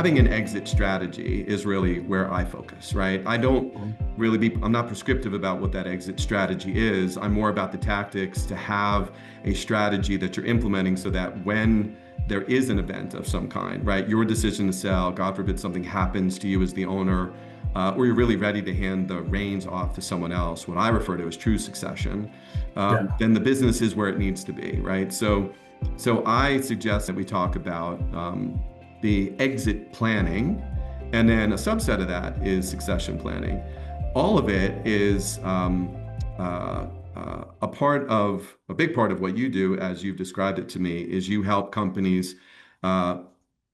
having an exit strategy is really where I focus, right? I don't Mhm. I'm not prescriptive about what that exit strategy is. I'm more about the tactics to have a strategy that you're implementing so that when there is an event of some kind, right? Your decision to sell, God forbid something happens to you as the owner, or you're really ready to hand the reins off to someone else, what I refer to as true succession, Yeah. then the business is where it needs to be, right? So I suggest that we talk about the exit planning, and then a subset of that is succession planning. All of it is a big part of what you do, as you've described it to me, is you help companies uh,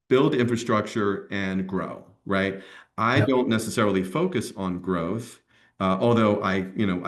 build infrastructure and grow, right? I Yep. don't necessarily focus on growth, although I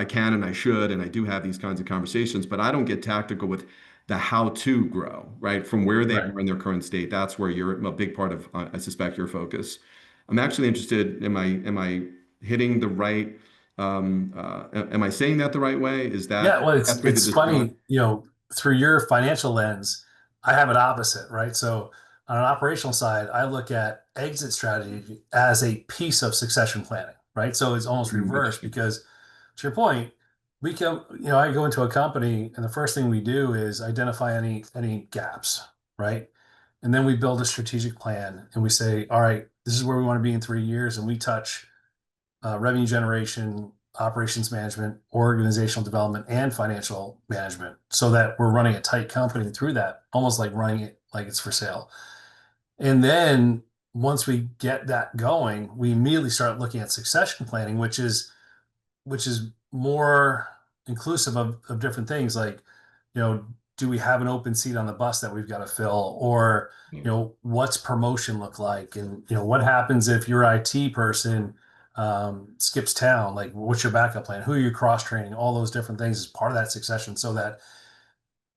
can and I should, and I do have these kinds of conversations, but I don't get tactical with the how to grow, right? From where they Right. are in their current state. That's where you're a big part of, I suspect, your focus. I'm actually interested, am I hitting the right, am I saying that the right way? Is that Yeah. Well, the it's best way to it's describe? funny, through your financial lens, I have it opposite, right? So on an operational side, I look at exit strategy as a piece of succession planning, right? So it's almost reversed Interesting. because to your point, I go into a company and the first thing we do is identify any gaps, right? And then we build a strategic plan and we say, all right, this is where we want to be in 3 years, and we touch revenue generation, operations management, organizational development, and financial management so that we're running a tight company through that, almost like running it like it's for sale. And then once we get that going, we immediately start looking at succession planning, which is more inclusive of different things like, do we have an open seat on the bus that we've got to fill? Or, what's promotion look like? And, what happens if your IT person skips town? Like, what's your backup plan? Who are you cross training? All those different things is part of that succession so that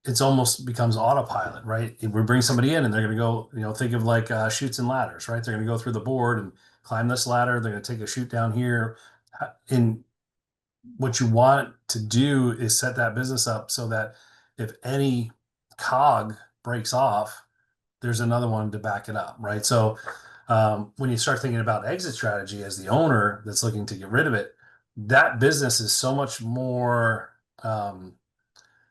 it's almost becomes autopilot, right? If we bring somebody in and they're going to go, think of like chutes and ladders, right? They're going to go through the board and climb this ladder. They're going to take a chute down here. In what you want to do is set that business up so that if any cog breaks off, there's another one to back it up, right? So when you start thinking about exit strategy as the owner that's looking to get rid of it, that business is so much more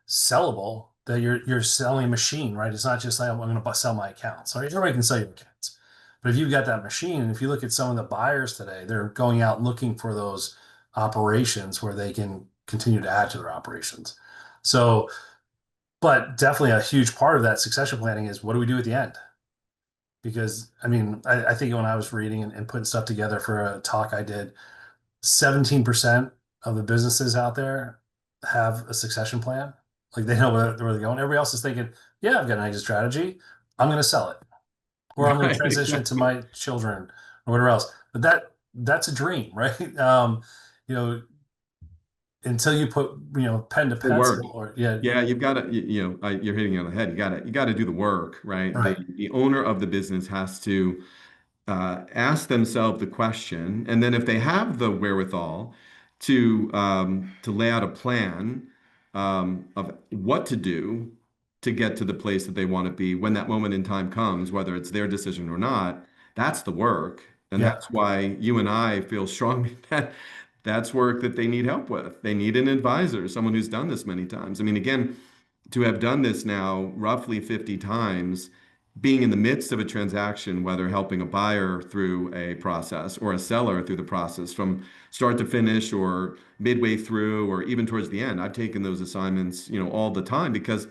sellable that you're selling a machine, right? It's not just like I'm going to sell my accounts. Right? Everybody can sell your accounts, but if you've got that machine, and if you look at some of the buyers today, they're going out looking for those operations where they can continue to add to their operations. So, but definitely a huge part of that succession planning is what do we do at the end? Because I mean, I think when I was reading and putting stuff together for a talk I did, 17% of the businesses out there have a succession plan. Like they know where they're going. Everybody else is thinking, yeah, I've got an exit strategy. I'm going to sell it, or I'm going to Right, transition it to exactly. my children or whatever else. But that's a dream, right? You know, until you put, pen to The work. pencil or yeah, Yeah, you've got to, you're hitting it on the head. You got to do the work, right? The right, the owner of the business has to ask themselves the question, and then if they have the wherewithal to lay out a plan of what to do to get to the place that they want to be when that moment in time comes, whether it's their decision or not, that's the work. And yeah, that's why you and I feel strongly that that's work that they need help with. They need an advisor, someone who's done this many times. I mean, again, to have done this now roughly 50 times, being in the midst of a transaction, whether helping a buyer through a process or a seller through the process from start to finish or midway through or even towards the end, I've taken those assignments, all the time because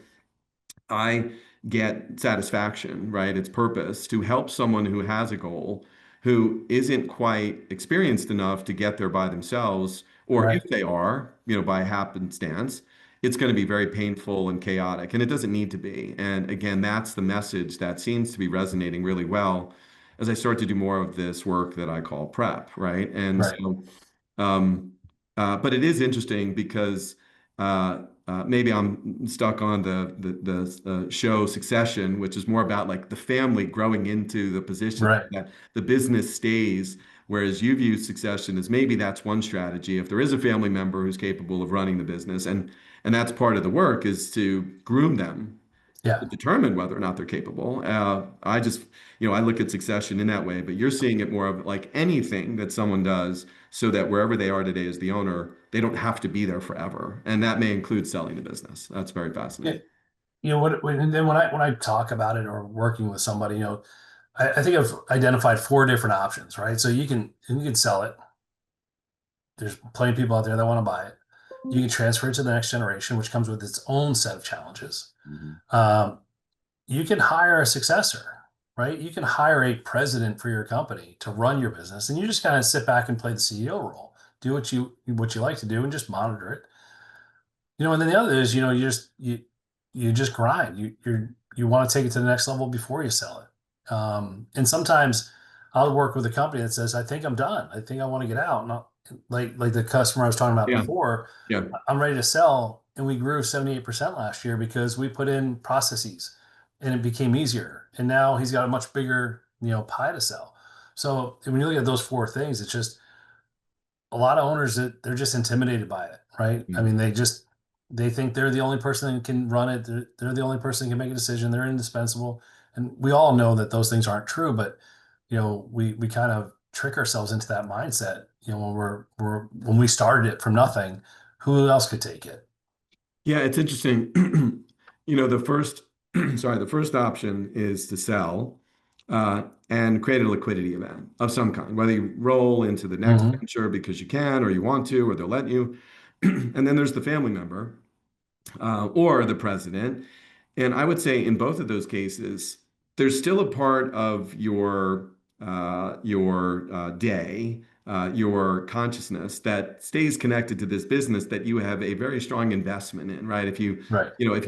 I get satisfaction, right? It's purpose to help someone who has a goal who isn't quite experienced enough to get there by themselves, or if right. they are, by happenstance, it's going to be very painful and chaotic, and it doesn't need to be. And again, that's the message that seems to be resonating really well as I start to do more of this work that I call prep, right? And Right. so um, but it is interesting because maybe I'm stuck on the show Succession, which is more about like the family growing into the position Right. that the business stays. Whereas you view succession as maybe that's one strategy. If there is a family member who's capable of running the business, and that's part of the work is to groom them Yeah. to determine whether or not they're capable. I just, I look at succession in that way, but you're seeing it more of like anything that someone does so that wherever they are today as the owner, they don't have to be there forever. And that may include selling the business. That's very Yeah. fascinating. And then when I talk about it or working with somebody, I think I've identified four different options, right? So you can sell it. There's plenty of people out there that want to buy it. You can transfer it to the next generation, which comes with its own set of challenges. Mhm. Um, you can hire a successor, right? You can hire a president for your company to run your business, and you just kind of sit back and play the CEO role, do what you like to do, and just monitor it. And then the other is, you just grind. You want to take it to the next level before you sell it. And sometimes I'll work with a company that says, I think I'm done. I think I want to get out. Not like the customer I was talking about Yeah. before. Yeah. I'm ready to sell, and we grew 78% last year because we put in processes and it became easier. And now he's got a much bigger, pie to sell. So when you look at those four things, it's just a lot of owners that they're just intimidated by it, right? I Mhm. mean, they think they're the only person that can run it. They're the only person that can make a decision. They're indispensable, and we all know that those things aren't true. But we kind of trick ourselves into that mindset. When we started it from nothing, who else could take it? Yeah, it's interesting. The first, sorry, the first option is to sell and create a liquidity event of some kind, whether you roll into the next Hmm. venture because you can or you want to, or they'll let you. And then there's the family member or the president. And I would say in both of those cases, there's still a part of your day, your consciousness that stays connected to this business that you have a very strong investment in, right? Right. If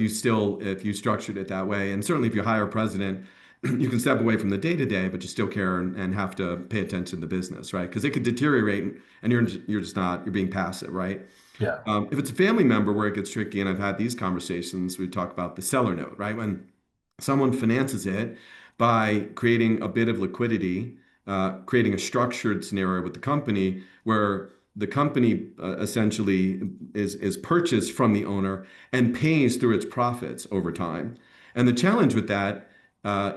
you structured it that way, and certainly if you hire a president, you can step away from the day to day, but you still care and have to pay attention to the business, right? Because it could deteriorate, and you're just not you're being passive, right? Yeah. If it's a family member where it gets tricky, and I've had these conversations, we talk about the seller note, right? When someone finances it by creating a bit of liquidity, creating a structured scenario with the company where the company essentially is purchased from the owner and pays through its profits over time. And the challenge with that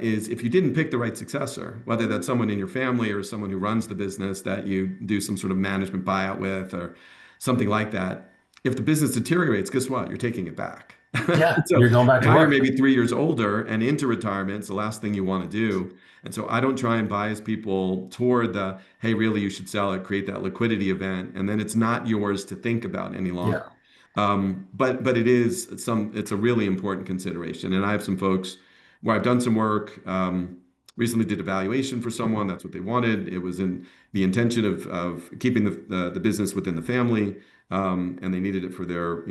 is if you didn't pick the right successor, whether that's someone in your family or someone who runs the business that you do some sort of management buyout with or something like that, if the business deteriorates, guess what? You're taking it back. Yeah. So You're going back to now you're work. maybe 3 years older and into retirement. It's the last thing you want to do. And so I don't try and bias people toward the, hey, really, you should sell it, create that liquidity event, and then it's not yours to think about any longer. Yeah. But it's a really important consideration. And I have some folks where I've done some work. Recently did evaluation for someone. That's what they wanted. It was in the intention of keeping the business within the family, and they needed it for their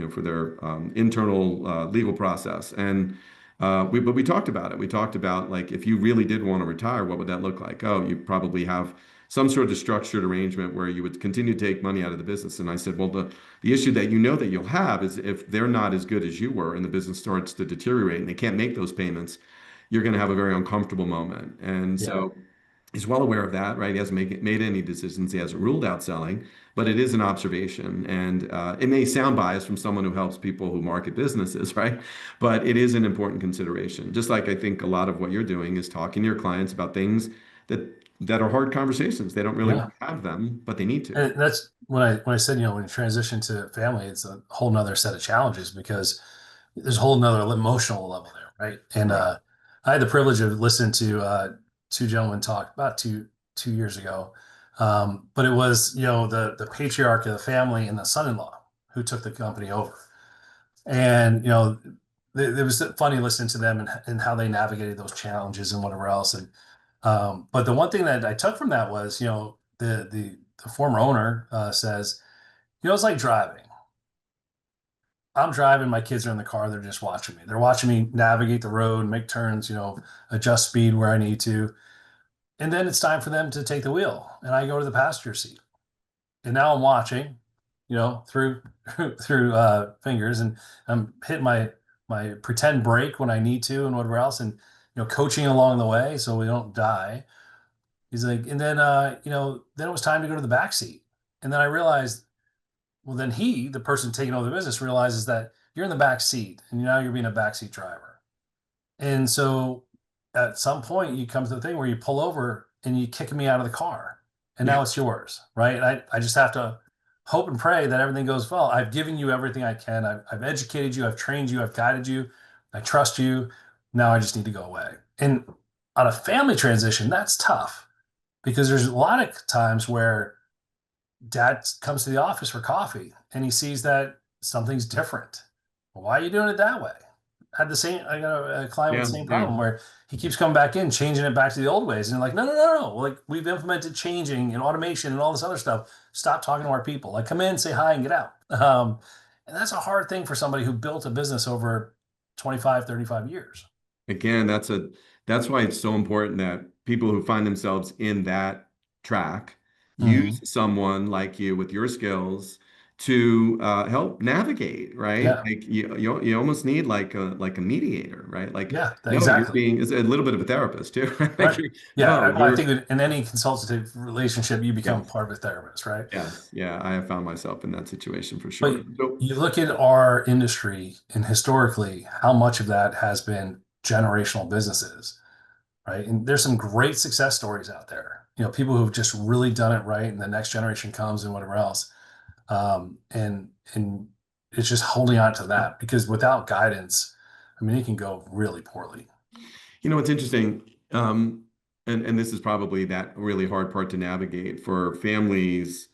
internal legal process. And but we talked about it. We talked about like if you really did want to retire, what would that look like? Oh, you probably have some sort of structured arrangement where you would continue to take money out of the business. And I said, well, the issue that that you'll have is if they're not as good as you were and the business starts to deteriorate and they can't make those payments, you're going to have a very uncomfortable moment. And Yeah. so he's well aware of that, right? He hasn't made any decisions. He hasn't ruled out selling, but it is an observation. And it may sound biased from someone who helps people who market businesses, right? But it is an important consideration. Just like I think a lot of what you're doing is talking to your clients about things that are hard conversations. They don't really Yeah. want to have them, but they need to. And that's when I said, when you transition to family, it's a whole nother set of challenges because there's a whole nother emotional level there, right? And Right. I had the privilege of listening to two gentlemen talk about two years ago. But it was, the patriarch of the family and the son-in-law who took the company over. And, it was funny listening to them and how they navigated those challenges and whatever else. And but the one thing that I took from that was, the former owner says, it's like driving. I'm driving, my kids are in the car, they're just watching me. They're watching me navigate the road, make turns, adjust speed where I need to. And then it's time for them to take the wheel. And I go to the passenger seat. And now I'm watching, through through fingers, and I'm hitting my pretend brake when I need to and whatever else, and coaching along the way so we don't die. He's like, and then then it was time to go to the back seat. And then I realized, well, then the person taking over the business, realizes that you're in the back seat and now you're being a backseat driver. And so at some point you come to the thing where you pull over and you kick me out of the car and Yeah. now it's yours, right? I just have to hope and pray that everything goes well. I've given you everything I can. I've educated you. I've trained you. I've guided you. I trust you. Now I just need to go away. And on a family transition, that's tough because there's a lot of times where dad comes to the office for coffee and he sees that something's different. Why are you doing it that way? I got a client with Yeah. the same Yeah. problem where he keeps coming back in, changing it back to the old ways. And like, no, no, no, no. Like we've implemented changing and automation and all this other stuff. Stop talking to our people. Like come in, say hi and get out. And that's a hard thing for somebody who built a business over 25, 35 years. Again, that's why it's so important that people who find themselves in that track use Hmm. someone like you with your skills to help navigate, right? Yeah. Like you almost need like a mediator, right? Like, Yeah, no, you're exactly. being it's a little bit of a therapist too, right? Like Right. no, Yeah. Well, I you're think in any consultative relationship, you become yes, part of a therapist, right? yes, yeah. I have found myself in that situation for sure. But So you look at our industry and historically, how much of that has been generational businesses, right? And there's some great success stories out there. People who've just really done it right, and the next generation comes and whatever else. And it's just holding on to that because without guidance, I mean, it can go really poorly. It's interesting, and this is probably that really hard part to navigate for families,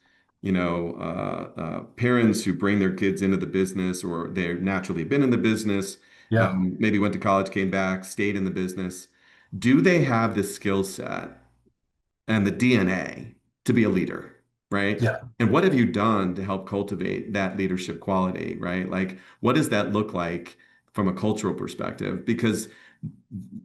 parents who bring their kids into the business or they're naturally been in the business, Yeah. maybe went to college, came back, stayed in the business. Do they have the skill set and the DNA to be a leader, right? Yeah. And what have you done to help cultivate that leadership quality, right? Like, what does that look like from a cultural perspective? Because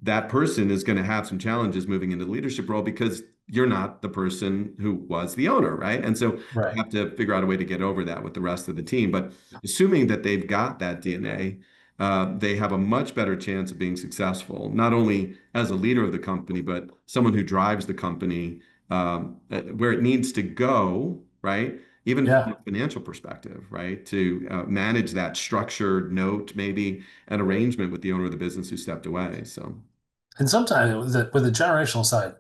that person is going to have some challenges moving into the leadership role because you're not the person who was the owner, right? And so you Right. have to figure out a way to get over that with the rest of the team. But assuming that they've got that DNA, they have a much better chance of being successful, not only as a leader of the company, but someone who drives the company where it needs to go, right? Even from Yeah. a financial perspective, right? To manage that structured note, maybe an arrangement with the owner of the business who stepped away. So, And sometimes with the generational side,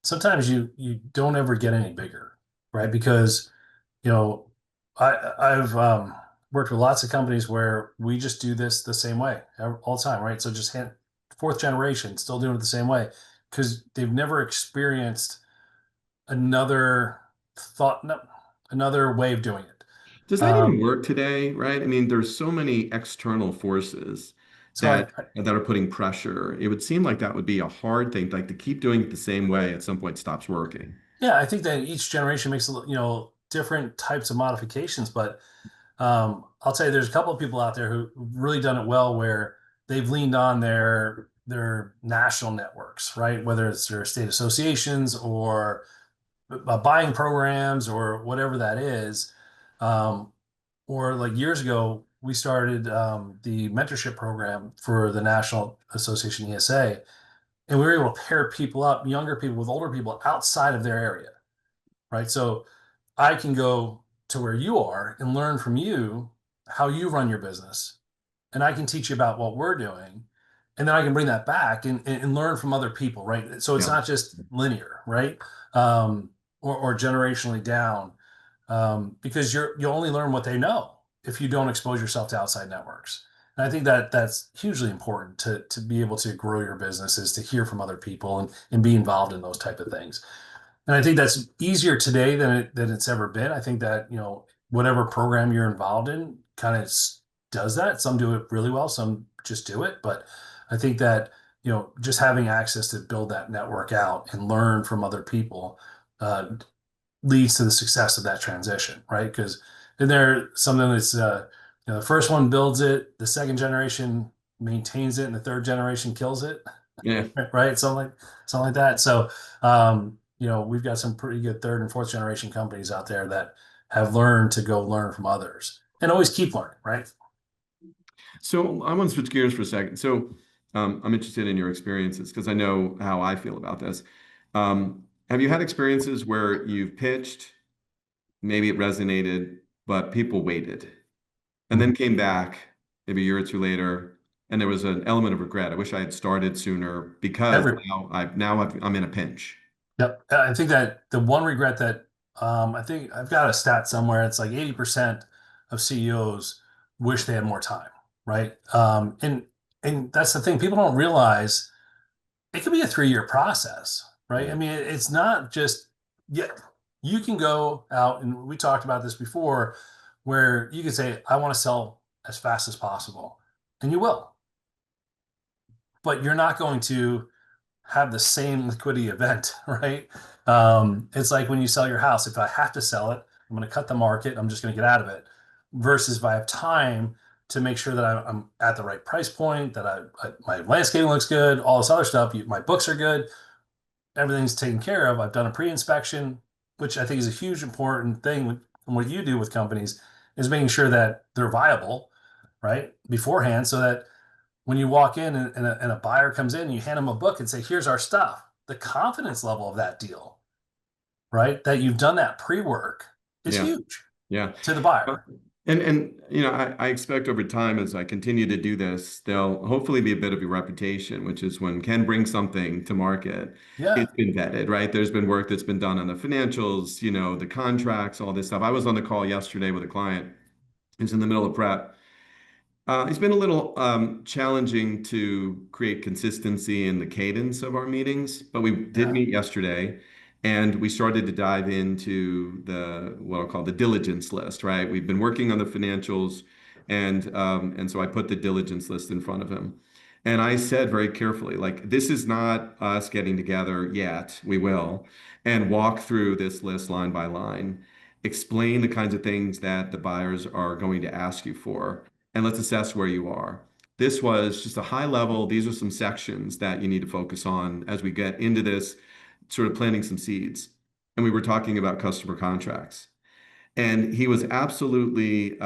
sometimes you don't ever get any bigger, right? Because you know, I've worked with lots of companies where we just do this the same way all the time, right? So just fourth generation still doing it the same way because they've never experienced another thought, no, another way of doing it. does that even Um, work today, right? I mean, there's so many external forces so that are putting pressure. It would seem like that would be a hard thing, like to keep doing it the same way at some point stops working. yeah, I think that each generation makes different types of modifications, but I'll tell you, there's a couple of people out there who really done it well, where they've leaned on their national networks, right? Whether it's their state associations or buying programs or whatever that is. Um, or like years ago, we started the mentorship program for the National Association ESA, and we were able to pair people up, younger people with older people outside of their area, right? So I can go to where you are and learn from you how you run your business, and I can teach you about what we're doing, and then I can bring that back and learn from other people, right? So it's Yeah. not just linear, right? Um, or generationally down, because you only learn what they know if you don't expose yourself to outside networks. And I think that that's hugely important to be able to grow your business is to hear from other people and be involved in those type of things. And I think that's easier today than it's ever been. I think that, whatever program you're involved in kind of does that. Some do it really well, some just do it. But I think that, just having access to build that network out and learn from other people uh, leads to the success of that transition, right? Because then there something that's, the first one builds it, the second generation maintains it, and the third generation kills it, Yeah. right? Something like that. So, we've got some pretty good third and fourth generation companies out there that have learned to go learn from others and always keep learning, right? So I want to switch gears for a second. So I'm interested in your experiences because I know how I feel about this. Have you had experiences where you've pitched, maybe it resonated, but people waited and then came back maybe a year or two later and there was an element of regret. I wish I had started sooner because Every I'm in a pinch. Yep. I think that the one regret that I think I've got a stat somewhere. It's like 80% of CEOs wish they had more time, right? And that's the thing. People don't realize it could be a 3-year process, right? I Yeah. mean, it's not just yeah. You can go out and we talked about this before, where you can say, "I want to sell as fast as possible," and you will, but you're not going to have the same liquidity event, right? It's like when you sell your house. If I have to sell it, I'm going to cut the market. I'm just going to get out of it. Versus if I have time to make sure that I'm at the right price point, that my landscaping looks good, all this other stuff. My books are good, everything's taken care of. I've done a pre-inspection, which I think is a huge important thing from what you do with companies, is making sure that they're viable, right, beforehand, so that when you walk in and a buyer comes in, and you hand them a book and say, "Here's our stuff." The confidence level of that deal, right, that you've done that pre-work is Yeah. huge Yeah. to the Uh, buyer. and I expect over time as I continue to do this, there'll hopefully be a bit of a reputation, which is when Ken brings something to market, Yeah, it's been vetted, right? There's been work that's been done on the financials, the contracts, all this stuff. I was on the call yesterday with a client who's in the middle of prep. It's been a little challenging to create consistency in the cadence of our meetings, but we did yeah, meet yesterday and we started to dive into what I'll call the diligence list, right? We've been working on the financials and so I put the diligence list in front of him. And I said very carefully, like, this is not us getting together yet. We will, and walk through this list line by line, explain the kinds of things that the buyers are going to ask you for and let's assess where you are. This was just a high level. These are some sections that you need to focus on as we get into this, sort of planting some seeds. And we were talking about customer contracts. And he was absolutely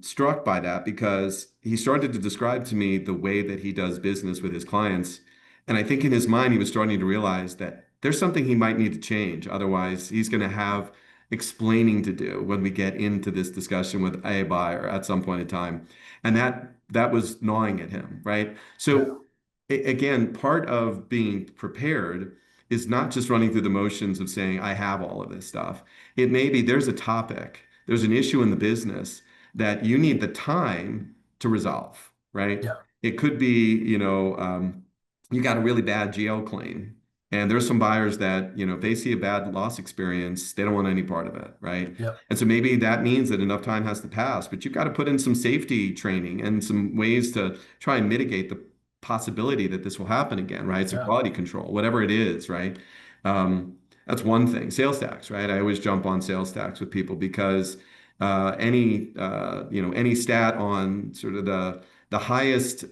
struck by that because he started to describe to me the way that he does business with his clients. And I think in his mind, he was starting to realize that there's something he might need to change. Otherwise, he's going to have explaining to do when we get into this discussion with a buyer at some point in time. And that was gnawing at him, right? yeah, So again, part of being prepared is not just running through the motions of saying, I have all of this stuff. It may be there's a topic, there's an issue in the business that you need the time to resolve, right? yeah, It could be, you got a really bad GL claim. And there's some buyers that, if they see a bad loss experience, they don't want any part of it, right? yeah, And so maybe that means that enough time has to pass, but you've got to put in some safety training and some ways to try and mitigate the possibility that this will happen again, right? So yeah, quality control, whatever it is, right? Um, that's one thing. Sales tax, right? I always jump on sales tax with people because any stat on sort of the highest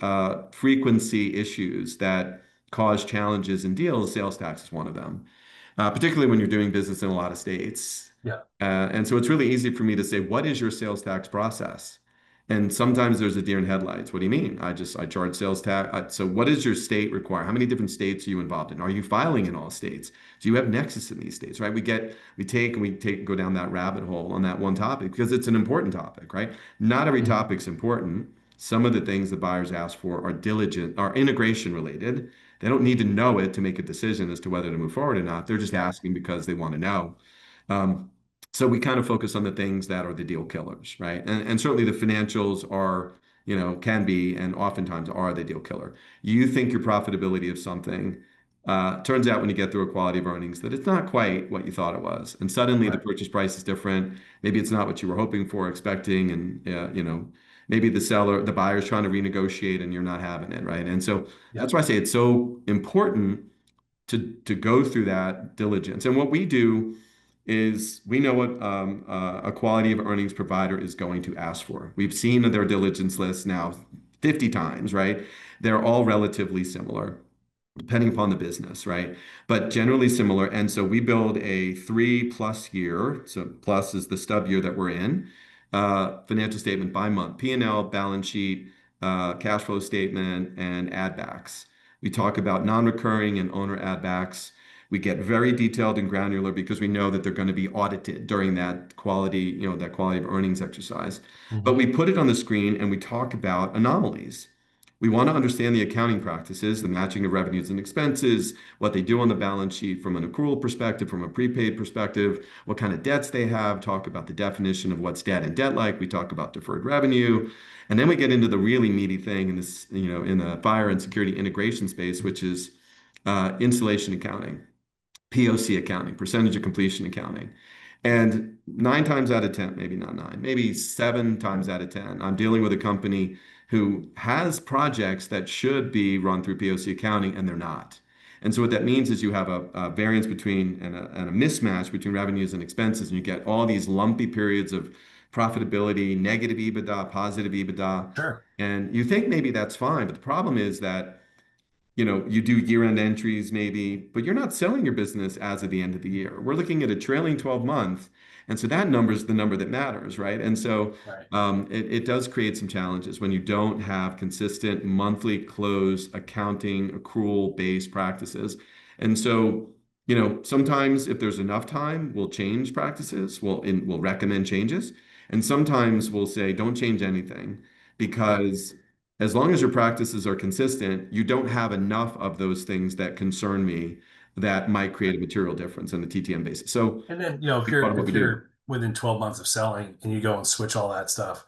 frequency issues that cause challenges in deals, sales tax is one of them. Particularly when you're doing business in a lot of states. yeah, And so it's really easy for me to say, what is your sales tax process? And sometimes there's a deer in headlights. What do you mean? I charge sales tax. So what does your state require? How many different states are you involved in? Are you filing in all states? Do you have nexus in these states, right? Go down that rabbit hole on that one topic because it's an important topic, right? Not every mhm, topic's important. Some of the things the buyers ask for are integration related. They don't need to know it to make a decision as to whether to move forward or not. They're just yeah, asking because they want to know. Um, so we kind of focus on the things that are the deal killers, right? And certainly the financials are, can be and oftentimes are the deal killer. You think your profitability of something, turns out when you get through a quality of earnings that it's not quite what you thought it was. And suddenly the right, purchase price is different. Maybe it's not what you were hoping for, expecting, and maybe the buyer's trying to renegotiate and you're not having it, right? And so yeah, that's why I say it's so important to go through that diligence. And what we do is we know what a quality of earnings provider is going to ask for. We've seen their diligence list now 50 times, right? They're all relatively similar, depending upon the business, right? But generally similar. And so we build a 3+ year, so plus is the stub year that we're in, financial statement by month, P&L, balance sheet, cash flow statement, and add backs. We talk about non-recurring and owner add backs. We get very detailed and granular because we know that they're going to be audited during that quality of earnings exercise. But mhm, we put it on the screen and we talk about anomalies. We want to understand the accounting practices, the matching of revenues and expenses, what they do on the balance sheet from an accrual perspective, from a prepaid perspective, what kind of debts they have, talk about the definition of what's debt and debt like. We talk about deferred revenue. And then we get into the really meaty thing in this, in the fire and security integration space, which is installation accounting. POC accounting, percentage of completion accounting. And 9 times out of 10, maybe not nine, maybe 7 times out of 10, I'm dealing with a company who has projects that should be run through POC accounting and they're not. And so what that means is you have a variance between and a mismatch between revenues and expenses, and you get all these lumpy periods of profitability, negative EBITDA, positive EBITDA. Sure. And you think maybe that's fine, but the problem is that you do year-end entries maybe, but you're not selling your business as of the end of the year. We're looking at a trailing 12 month. And so that number is the number that matters, right? And so Right. it does create some challenges when you don't have consistent monthly close accounting accrual-based practices. And so, sometimes if there's enough time, we'll change practices, we'll recommend changes. And sometimes we'll say, don't change anything Right. because as long as your practices are consistent, you don't have enough of those things that concern me that might create a material difference on the TTM basis. So, And then, big part of what if we do. you're within 12 months of selling and you go and switch all that stuff,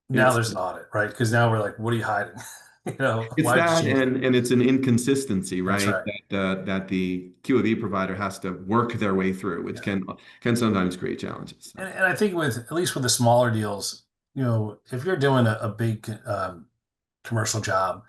now It's there's an audit, right? Because now we're like, what are you hiding? it's Why did you that change it? and it's an inconsistency, That's right? right. That the Q of E provider has to work their way through, which Yeah. can sometimes create challenges. So, And I think with at least with the smaller deals, if you're doing a big commercial job,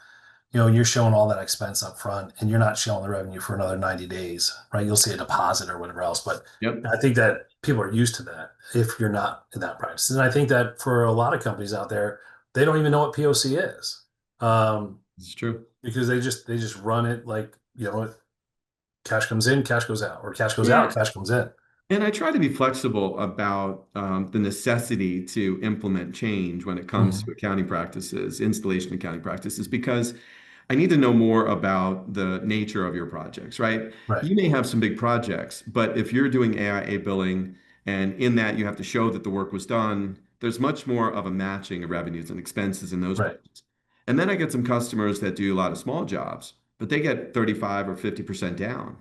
you're showing all that expense up front and you're not showing the revenue for another 90 days, right? You'll see a deposit or whatever else. But yep, I think that people are used to that if you're not in that practice. And I think that for a lot of companies out there, they don't even know what POC is. it's true. Because they just run it like, cash comes in, cash goes out, or cash goes Yeah, out, cash comes in. and I try to be flexible about the necessity to implement change when it comes to Mhm. accounting practices, installation accounting practices, because I need to know more about the nature of your projects, right? Right, You may have some big projects, but if you're doing AIA billing and in that you have to show that the work was done, there's much more of a matching of revenues and expenses in those right. budgets. And then I get some customers that do a lot of small jobs, but they get 35 or 50% down.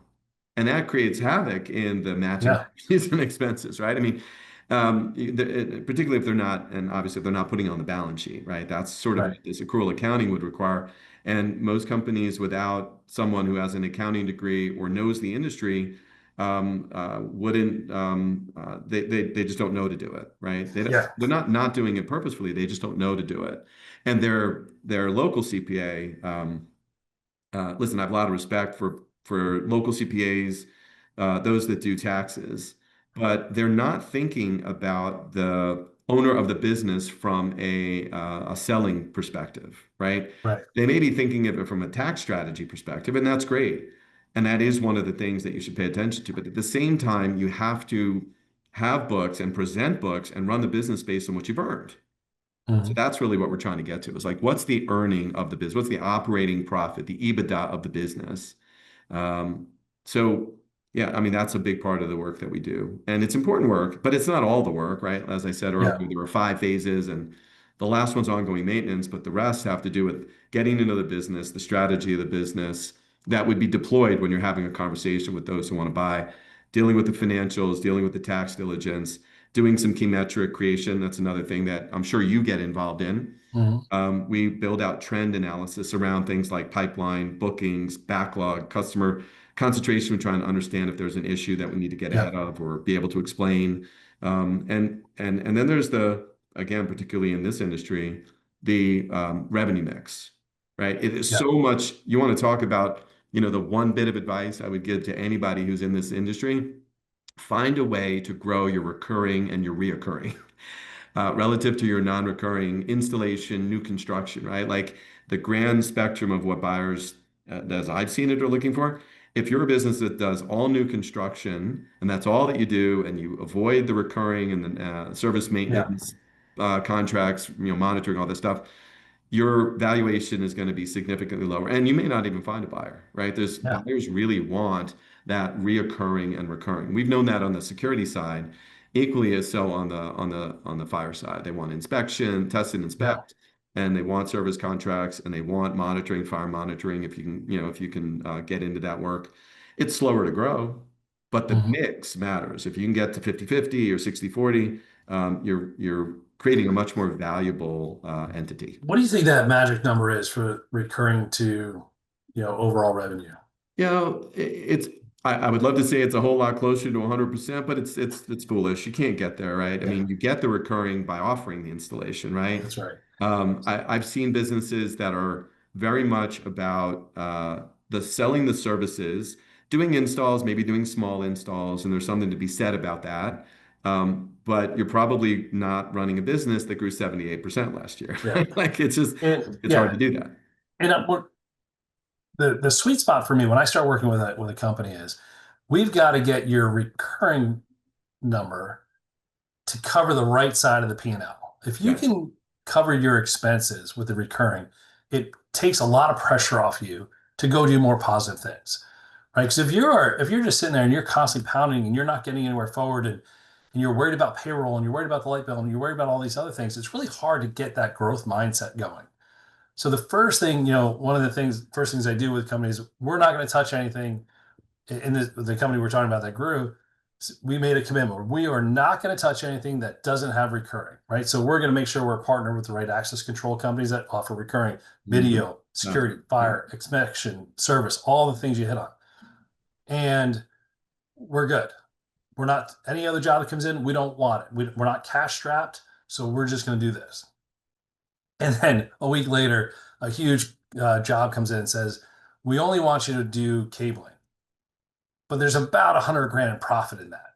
And that creates havoc in the matching Yeah, revenues and expenses, right? I mean, particularly if they're not, and obviously if they're not putting it on the balance sheet, right? That's sort of right. what this accrual accounting would require. And most companies without someone who has an accounting degree or knows the industry wouldn't, they just don't know to do it, right? Yeah. They're not doing it purposefully. They just don't know to do it. And their local CPA, listen, I have a lot of respect for local CPAs, those that do taxes, but they're not thinking about the owner of the business from a selling perspective, right? Right. They may be thinking of it from a tax strategy perspective, and that's great. And that is one of the things that you should pay attention to. But at the same time, you have to have books and present books and run the business based on what you've earned. So Mhm. that's really what we're trying to get to is like, what's the earning of the business? What's the operating profit, the EBITDA of the business? Um, so yeah, I mean, that's a big part of the work that we do. And it's important work, but it's not all the work, right? As I said earlier, Yeah. there were 5 phases and the last one's ongoing maintenance, but the rest have to do with getting into the business, the strategy of the business that would be deployed when you're having a conversation with those who want to buy, dealing with the financials, dealing with the tax diligence, doing some key metric creation. That's another thing that I'm sure you get involved in. Mhm. We build out trend analysis around things like pipeline, bookings, backlog, customer concentration. We're trying to understand if there's an issue that we need to get Yeah. ahead of or be able to explain. And then there's again, particularly in this industry, the revenue mix, right? It is Yeah. so much. You want to talk about, the one bit of advice I would give to anybody who's in this industry, find a way to grow your recurring and your reoccurring. Relative to your non-recurring installation, new construction, right? Like the grand spectrum of what buyers, as I've seen it, are looking for. If you're a business that does all new construction and that's all that you do, and you avoid the recurring and the service Yeah. maintenance contracts, monitoring all this stuff, your valuation is going to be significantly lower. And you may not even find a buyer, right? There's Yeah. buyers really want that reoccurring and recurring. We've known that on the security side, equally as so on the fire side. They want inspection, test and Yeah. inspect. and they want service contracts and they want monitoring, fire monitoring. If you can, if you can get into that work, it's slower to grow, but the Mhm. mix matters. If you can get to 50-50 or 60-40, you're creating a much more valuable entity. What do you think that magic number is for recurring to, overall revenue? It's I would love to say it's a whole lot closer to 100%, but it's foolish. You can't get there, right? I Yeah, mean, you get the recurring by offering the installation, right? that's right. I've seen businesses that are very much about the selling the services, doing installs, maybe doing small installs, and there's something to be said about that. But you're probably not running a business that grew 78% last year. Yeah. Like And it's hard yeah, to do that. and what the sweet spot for me when I start working with a company is we've got to get your recurring number to cover the right side of the P&L. If you Yes. can cover your expenses with the recurring, it takes a lot of pressure off you to go do more positive things, right? Because if you're just sitting there and you're constantly pounding and you're not getting anywhere forward and you're worried about payroll and you're worried about the light bill and you're worried about all these other things, it's really hard to get that growth mindset going. So the first thing, one of the first things I do with companies, we're not going to touch anything in the company we're talking about that grew. We made a commitment. We are not going to touch anything that doesn't have recurring, right? So we're going to make sure we're partnered with the right access control companies that offer recurring Mhm. video, Yeah. security, Yeah. fire, inspection, service, all the things you hit on. And we're good. We're not any other job that comes in, we don't want it. We're not cash strapped. So we're just going to do this. And then a week later, a huge job comes in and says, we only want you to do cabling, but there's about 100 grand in profit in that.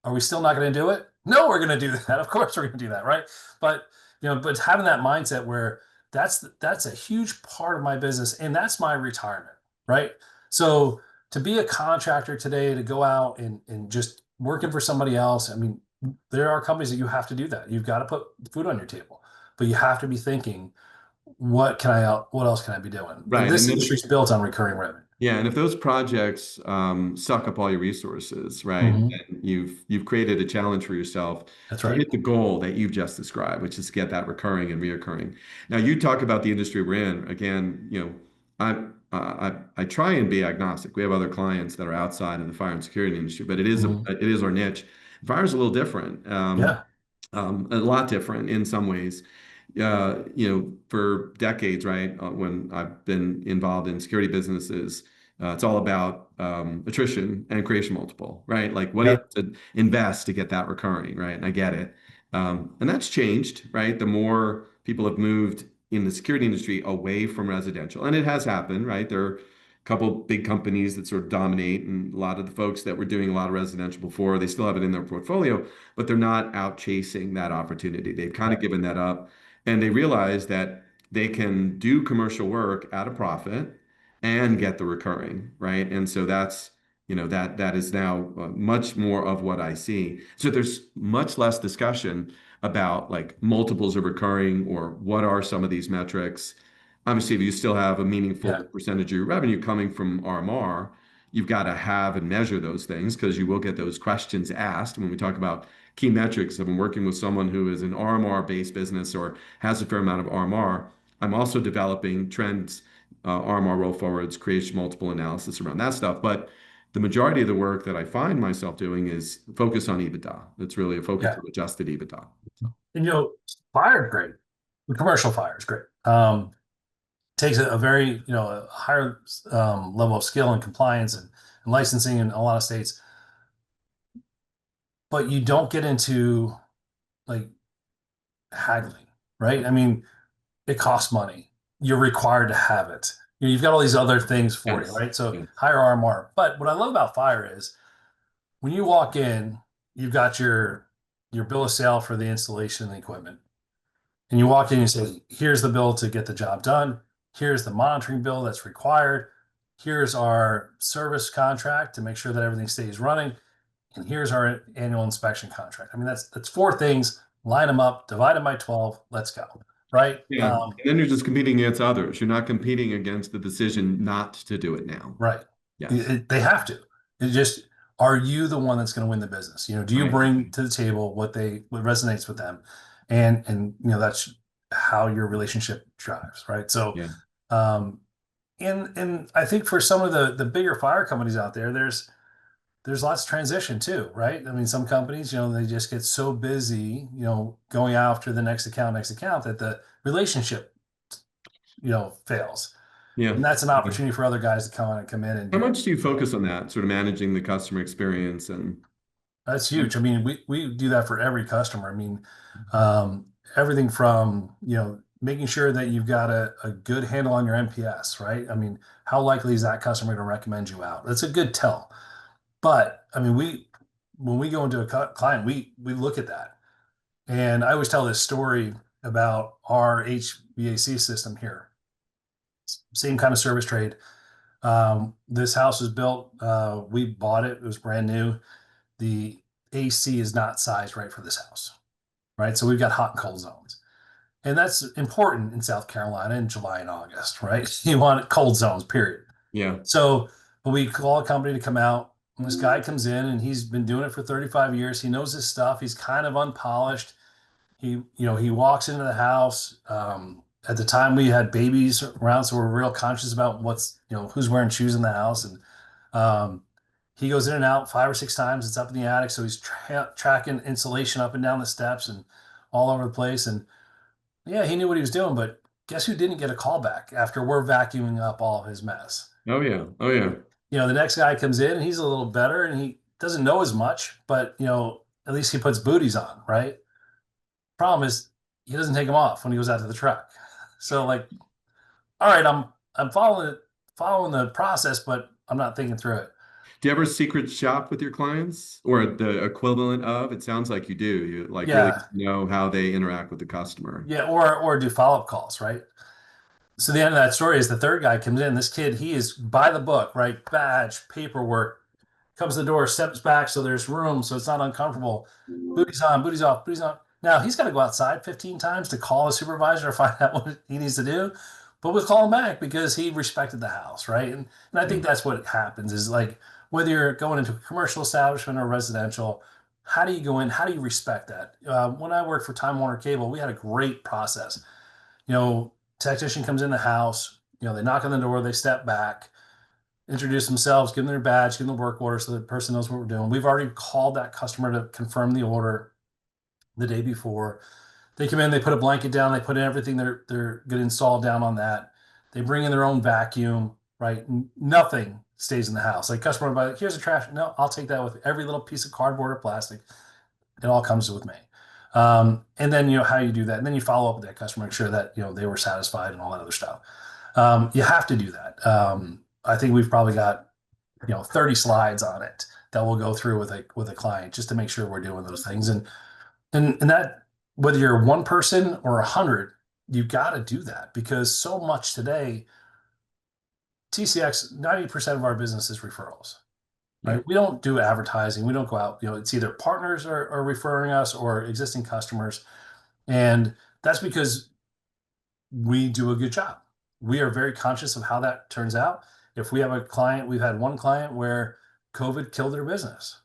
Are we still not going to do it? No, we're going to do that. Of course, we're going to do that, right? But but having that mindset where that's a huge part of my business, and that's my retirement, right? So to be a contractor today, to go out and just working for somebody else, I mean, there are companies that you have to do that. You've got to put food on your table, but you have to be thinking, what else can I be doing? Right. This industry is built on recurring revenue. Yeah, and if those projects suck up all your resources, right, Mhm. then you've created a challenge for yourself That's to right. hit the goal that you've just described, which is to get that recurring and reoccurring. Now, you talk about the industry we're in. Again, I try and be agnostic. We have other clients that are outside of the fire and security industry, but Mhm. it is our niche. Fire is a little different. Yeah. A lot different in some ways. For decades, right, when I've been involved in security businesses, it's all about attrition and creation multiple, right? Like what do you Yep. have to invest to get that recurring, right? And I get it. And that's changed, right? The more people have moved in the security industry away from residential, and it has happened, right? There are a couple big companies that sort of dominate, and a lot of the folks that were doing a lot of residential before, they still have it in their portfolio, but they're not out chasing that opportunity. They've kind of Right. given that up, and they realize that they can do commercial work at a profit and get the recurring, right? And so that is now much more of what I see. So there's much less discussion about like multiples of recurring or what are some of these metrics. Obviously, if you still have a meaningful Yeah. percentage of your revenue coming from RMR, you've got to have and measure those things because you will get those questions asked when we talk about key metrics. I've been working with someone who is an RMR based business or has a fair amount of RMR. I'm also developing trends, RMR roll forwards, creation multiple analysis around that stuff. But the majority of the work that I find myself doing is focus on EBITDA. It's really a focus Yeah. on adjusted EBITDA. So, And fire is great. The commercial fire is great. Takes a very, a higher level of skill and compliance and licensing in a lot of states, but you don't get into like haggling, right? I mean, it costs money. You're required to have it. You've got all these other things for you, yes. right? So Yes. higher RMR. But what I love about fire is when you walk in, you've got your bill of sale for the installation and the equipment. And you walk in and you say, here's the bill to get the job done. Here's the monitoring bill that's required. Here's our service contract to make sure that everything stays running. And here's our annual inspection contract. I mean, that's four things. Line them up, divide them by 12. Let's go. Right. Yeah. And then you're just competing against others. You're not competing against the decision not to do it now. Right. Yes. They have to. It just, are you the one that's going to win the business? Do you Right. bring to the table what resonates with them? And that's how your relationship drives, right? So, Yeah. um, and I think for some of the bigger fire companies out there, there's lots of transition too, right? I mean, some companies, they just get so busy, going after the next account that the relationship, fails. Yeah. And that's an Yeah. opportunity for other guys to come in and How do it. much do you focus on that, sort of managing the customer experience and That's huge. I mean, we do that for every customer. I mean, um, everything from, making sure that you've got a good handle on your NPS, right? I mean, how likely is that customer to recommend you out? That's a good tell. But I mean, when we go into a client, we look at that. And I always tell this story about our HVAC system here. Same kind of service trade. This house was built. We bought it. It was brand new. The AC is not sized right for this house, right? So we've got hot and cold zones. And that's important in South Carolina in July and August, right? You want cold zones, period. yeah. So we call a company to come out. And this guy comes in and he's been doing it for 35 years. He knows his stuff. He's kind of unpolished. He walks into the house. At the time, we had babies around, so we're real conscious about who's wearing shoes in the house. And um, he goes in and out 5 or 6 times. It's up in the attic, so he's tracking insulation up and down the steps and all over the place. And yeah, he knew what he was doing, but guess who didn't get a call back after we're vacuuming up all of his mess? Oh yeah. Oh yeah. The next guy comes in and he's a little better and he doesn't know as much, but at least he puts booties on, right? Problem is he doesn't take them off when he goes out to the truck. So like, all right, I'm following the process, but I'm not thinking through it. Do you ever secret shop with your clients or the equivalent of? It sounds like you do. You like really Yeah, know how they interact with the customer. yeah, or do follow-up calls, right? So the end of that story is the third guy comes in. This kid, he is by the book, right? Badge, paperwork, comes to the door, steps back so there's room, so it's not uncomfortable. Booties on, booties off, booties on. Now he's got to go outside 15 times to call a supervisor to find out what he needs to do. But we'll call him back because he respected the house, right? And I Yeah. think that's what happens is like whether you're going into a commercial establishment or residential, how do you go in? How do you respect that? When I worked for Time Warner Cable, we had a great process. Technician comes in the house, they knock on the door, they step back, introduce themselves, give them their badge, give them the work order so the person knows what we're doing. We've already called that customer to confirm the order the day before. They come in, they put a blanket down, they put in everything they're going to install down on that. They bring in their own vacuum, right? Nothing stays in the house. Like customer will buy, here's a trash. No, I'll take that with every little piece of cardboard or plastic. It all comes with me. And then how you do that, and then you follow up with that customer, make sure that they were satisfied and all that other stuff. You have to do that. I think we've probably got 30 slides on it that we'll go through with a client just to make sure we're doing those things. And that whether you're one person or 100, you got to do that because so much today, TCX 90% of our business is referrals. Yeah. Right? We don't do advertising. We don't go out. It's either partners are referring us or existing customers, and that's because we do a good job. We are very conscious of how that turns out. If we have a client, we've had one client where COVID killed their business,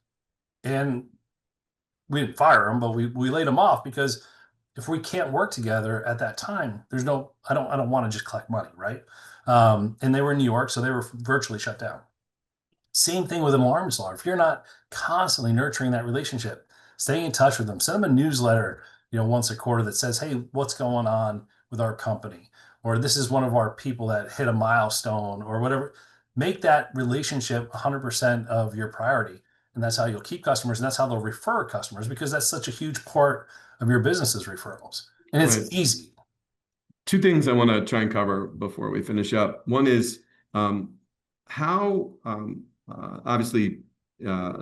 and we didn't fire them, but we laid them off because if we can't work together at that time, there's no. I don't want to just collect money, right? And they were in New York, so they were virtually shut down. Same thing with an alarm installer. If you're not constantly nurturing that relationship, staying in touch with them, send them a newsletter, once a quarter that says, "Hey, what's going on with our company?" Or this is one of our people that hit a milestone or whatever. Make that relationship 100% of your priority. And that's how you'll keep customers. And that's how they'll refer customers because that's such a huge part of your business's referrals. And it's Right. easy. Two things I want to try and cover before we finish up. One is how obviously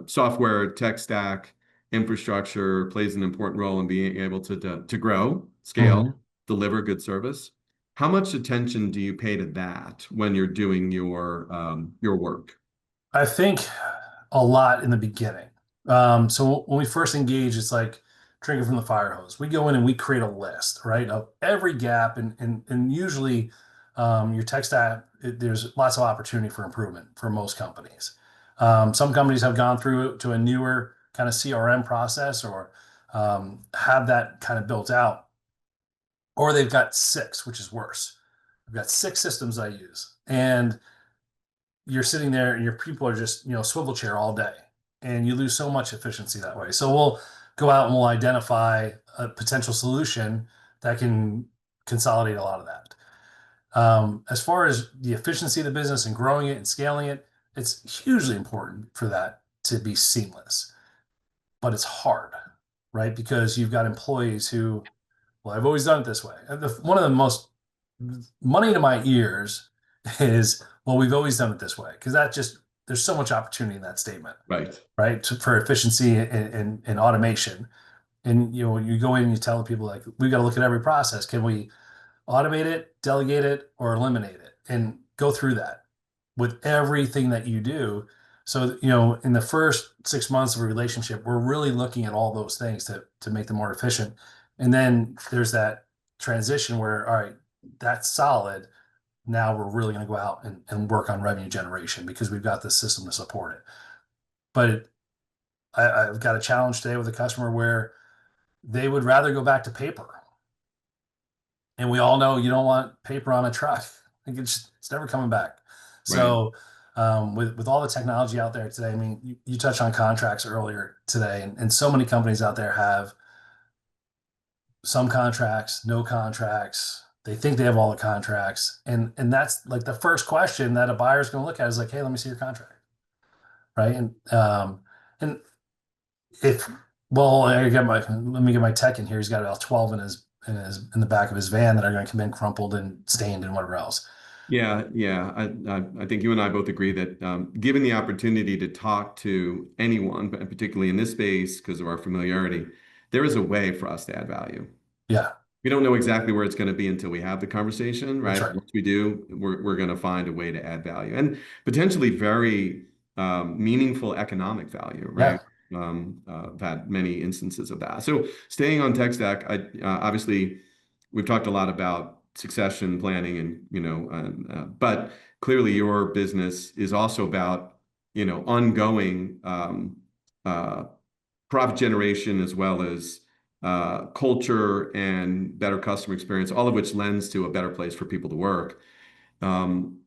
software, tech stack, infrastructure plays an important role in being able to grow, scale, Mhm. deliver good service. How much attention do you pay to that when you're doing your work? I think a lot in the beginning. So when we first engage, it's like drinking from the fire hose. We go in and we create a list, right, of every gap, and usually your tech stack, there's lots of opportunity for improvement for most companies. Some companies have gone through to a newer kind of CRM process or have that kind of built out. or they've got six, which is worse. I've got six systems I use, and you're sitting there and your people are just, swivel chair all day, and you lose so much efficiency that way. So we'll go out and we'll identify a potential solution that can consolidate a lot of that. As far as the efficiency of the business and growing it and scaling it, it's hugely important for that to be seamless, but it's hard, right? Because you've got employees who, well, I've always done it this way. One of the most money to my ears is, well, we've always done it this way. Because that just, there's so much opportunity in that statement, Right. right? For efficiency and automation. And, you go in and you tell people, like, we've got to look at every process. Can we automate it, delegate it, or eliminate it? And go through that with everything that you do. So, in the first 6 months of a relationship, we're really looking at all those things to make them more efficient. And then there's that transition where, all right, that's solid. Now we're really going to go out and work on revenue generation because we've got the system to support it. But I've got a challenge today with a customer where they would rather go back to paper. And we all know you don't want paper on a truck. It's never coming back. Right. So with all the technology out there today, I mean, you touched on contracts earlier today, and so many companies out there have some contracts, no contracts. They think they have all the contracts, and that's like the first question that a buyer is going to look at is like, hey, let me see your contract, right? And if well, let me get my tech in here. He's got about 12 in the back of his van that are going to come in crumpled and stained and whatever else. Yeah, yeah. I think you and I both agree that given the opportunity to talk to anyone, but particularly in this space because of our familiarity, there is a way for us to add value. Yeah, We don't know exactly where it's going to be until we have the conversation, that's right? right. Once we do, we're going to find a way to add value and potentially very meaningful economic value, right? Yeah, I've had many instances of that. So staying on tech stack, obviously we've talked a lot about succession planning and but clearly your business is also about ongoing uh, profit generation as well as culture and better customer experience, all of which lends to a better place for people to work. Um,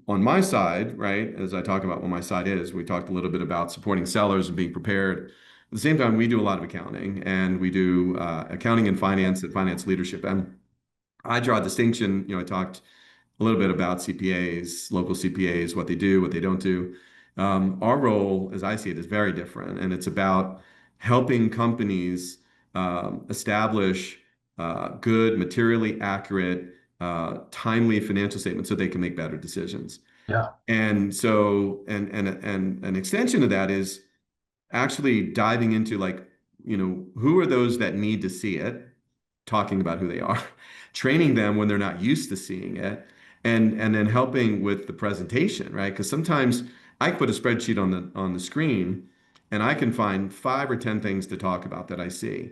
on my side, right, as I talk about what my side is, we talked a little bit about supporting sellers and being prepared. At the same time, we do a lot of accounting and we do accounting and finance leadership. And I draw a distinction. I talked a little bit about CPAs, local CPAs, what they do, what they don't do. Our role, as I see it, is very different, and it's about helping companies establish good, materially accurate, timely financial statements so they can make better decisions. yeah, And so, and an extension of that is actually diving into like, who are those that need to see it, talking about who they are, training them when they're not used to seeing it, and then helping with the presentation, right? Because sometimes I put a spreadsheet on the screen and I can find 5 or 10 things to talk about that I see.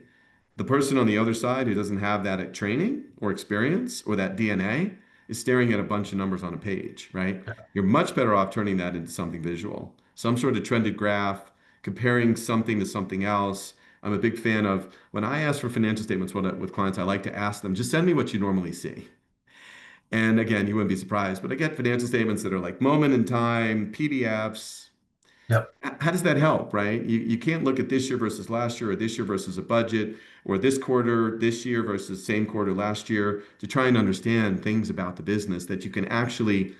The person on the other side who doesn't have that training or experience or that DNA is staring at a bunch of numbers on a page, right? yeah, You're much better off turning that into something visual, some sort of trended graph, comparing something to something else. I'm a big fan of when I ask for financial statements with clients, I like to ask them, just send me what you normally see. And again, you wouldn't be surprised, but I get financial statements that are like moment in time, PDFs. yep, How does that help, right? You can't look at this year versus last year or this year versus a budget or this quarter this year versus same quarter last year to try and understand things about the business that you can actually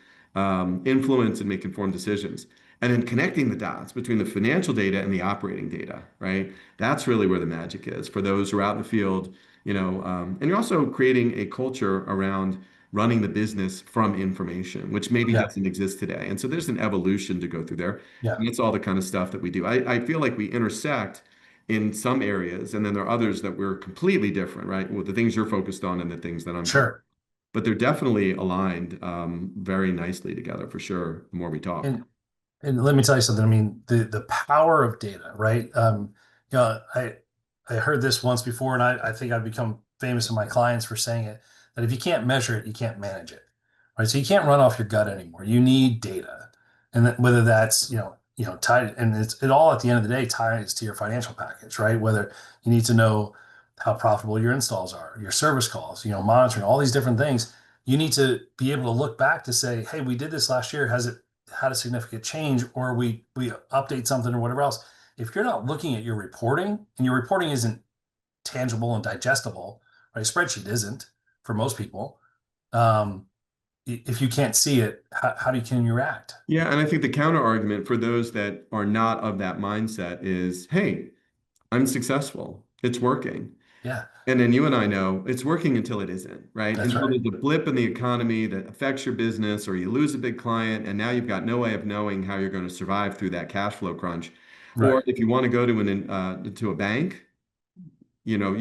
influence and make informed decisions. And then connecting the dots between the financial data and the operating data, right? That's really where the magic is for those who are out in the field, and you're also creating a culture around running the business from information, which maybe yeah, doesn't exist today. And so there's an evolution to go through there. yeah, And that's all the kind of stuff that we do. I feel like we intersect in some areas, and then there are others that we're completely different, right? With the things you're focused on and the things that I'm focused. sure. But they're definitely aligned very nicely together for sure, the more we talk. And And let me tell you something. I mean, the power of data, right? You know, I heard this once before, and I think I've become famous with my clients for saying it, that if you can't measure it, you can't manage it, right? So you can't run off your gut anymore. You need data, and that, whether that's tied, and it all at the end of the day ties to your financial package, right? Whether you need to know how profitable your installs are, your service calls, monitoring all these different things. You need to be able to look back to say, hey, we did this last year. Has it had a significant change, or we update something or whatever else? If you're not looking at your reporting and your reporting isn't tangible and digestible, right? A spreadsheet isn't for most people. Um, if you can't see it, how can you react? Yeah, and I think the counter argument for those that are not of that mindset is, hey, I'm successful. It's working. Yeah, And then you and I know it's working until it isn't, right? that's Until right. there's a blip in the economy that affects your business or you lose a big client, and now you've got no way of knowing how you're going to survive through that cash flow crunch. Or Right. if you want to go to to a bank, come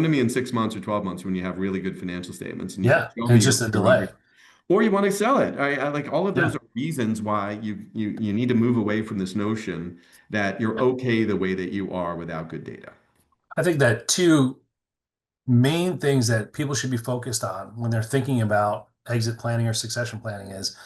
to me in 6 months or 12 months when you have really good financial statements and you can Yeah. show And me it's just a you're under, delay. or you want to sell it. I like all of those Yeah. are reasons why you need to move away from this notion that you're okay the way that you are without good data. I think that two main things that people should be focused on when they're thinking about exit planning or succession planning is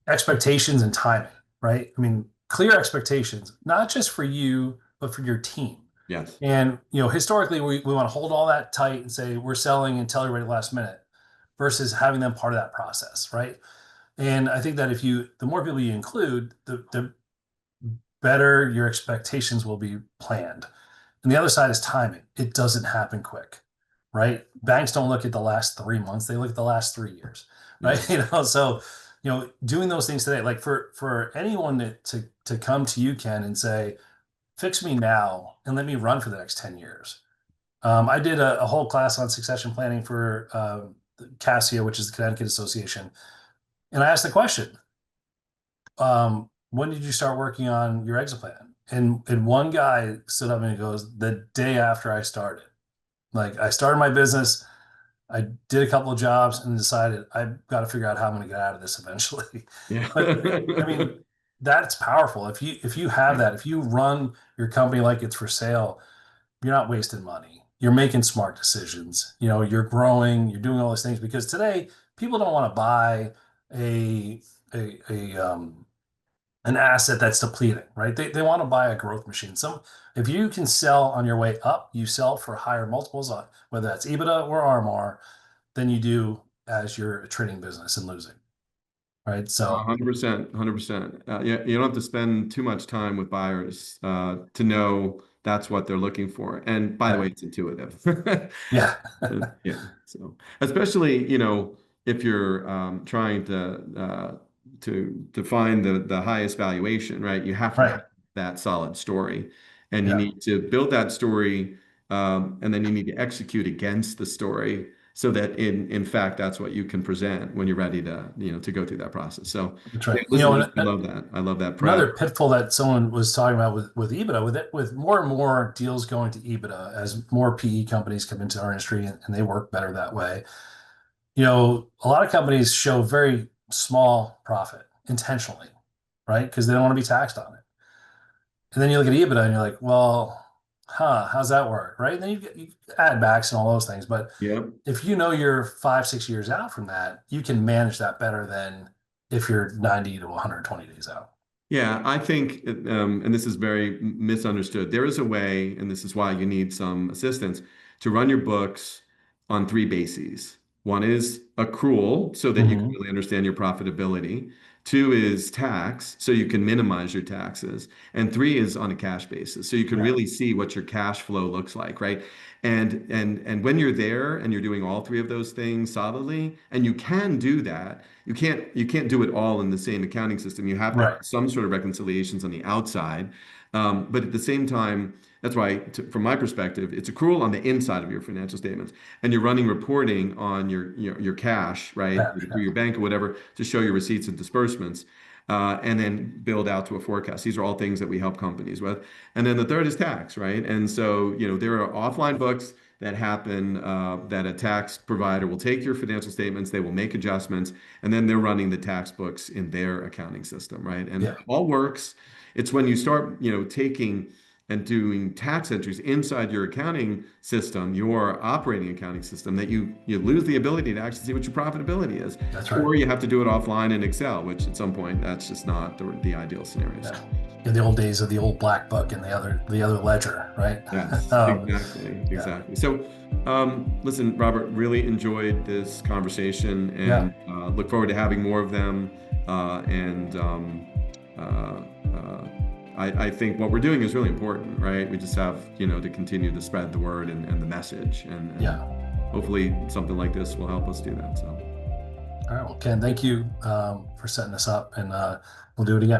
expectations and timing, right? I mean, clear expectations, not just for you, but for your team. Yes. And, historically, we want to hold all that tight and say we're selling and tell everybody last minute versus having them part of that process, right? And I think that the more people you include, the better your expectations will be planned. And the other side is timing. It doesn't happen quick, right? Banks don't look at the last 3 months; they look at the last 3 years, Yeah. right? So doing those things today, like for anyone to come to you, Ken, and say, "Fix me now and let me run for the next 10 years." I did a whole class on succession planning for CASIA, which is the Connecticut Association, and I asked the question, when did you start working on your exit plan? And one guy stood up and he goes, the day after I started. Like I started my business, I did a couple of jobs and decided I've got to figure out how I'm going to get out of this eventually. Yeah. But I mean, that's powerful. If you have Yeah. that, if you run your company like it's for sale, you're not wasting money. You're making smart decisions. You're growing, you're doing all these things because today people don't want to buy a a an asset that's depleting, right? They want to buy a growth machine. If you can sell on your way up, you sell for higher multiples on whether that's EBITDA or RMR than you do as you're a trading business and losing, right? So 100%, 100%. Yeah, you don't have to spend too much time with buyers to know that's what they're looking for. And by the way, right. it's intuitive. Yeah. Yeah. So especially, if you're trying to find the highest valuation, right? You have to have Right. that solid story, and you Yeah. need to build that story, and then you need to execute against the story so that in fact that's what you can present when you're ready to go through that process. So That's yeah, right. listen, I love that. I love that prep. Another pitfall that someone was talking about with EBITDA, with more and more deals going to EBITDA as more PE companies come into our industry and they work better that way. A lot of companies show very small profit intentionally, right? Because they don't want to be taxed on it. And then you look at EBITDA and you're like, well, how's that work? Right. And then you add backs and all those things. But Yeah. if you know you're 5, 6 years out from that, you can manage that better than if you're 90 to 120 days out. Yeah, I think, and this is very misunderstood. There is a way, and this is why you need some assistance, to run your books on three bases. One is accrual, so that you can Hmm. really understand your profitability. Two is tax, so you can minimize your taxes. And three is on a cash basis, so you can Yeah. really see what your cash flow looks like, right? And when you're there and you're doing all three of those things solidly, and you can do that, you can't do it all in the same accounting system. You have to have Right. some sort of reconciliations on the outside. But at the same time, that's why, from my perspective, it's accrual on the inside of your financial statements, and you're running reporting on your cash, right, Yeah. through your bank or whatever, to show your receipts and disbursements, and then build out to a forecast. These are all things that we help companies with. And then the third is tax, right? And so, there are offline books that happen that a tax provider will take your financial statements, they will make adjustments, and then they're running the tax books in their accounting system, right? And Yeah. it all works. It's when you start, taking and doing tax entries inside your accounting system, your operating accounting system, that you lose the ability to actually see what your profitability is, That's right. or you have to do it offline in Excel, which at some point that's just not the ideal scenario. So, Yeah. In the old days of the old black book and the other ledger, right? yes, um, exactly, yeah, exactly. So, listen, Robert, really enjoyed this conversation yeah. and look forward to having more of them. And uh, uh, I think what we're doing is really important, right? We just have, to continue to spread the word and the message, and Yeah. hopefully something like this will help us do that. So, All right. Well, Ken, thank you for setting this up, and we'll do it again.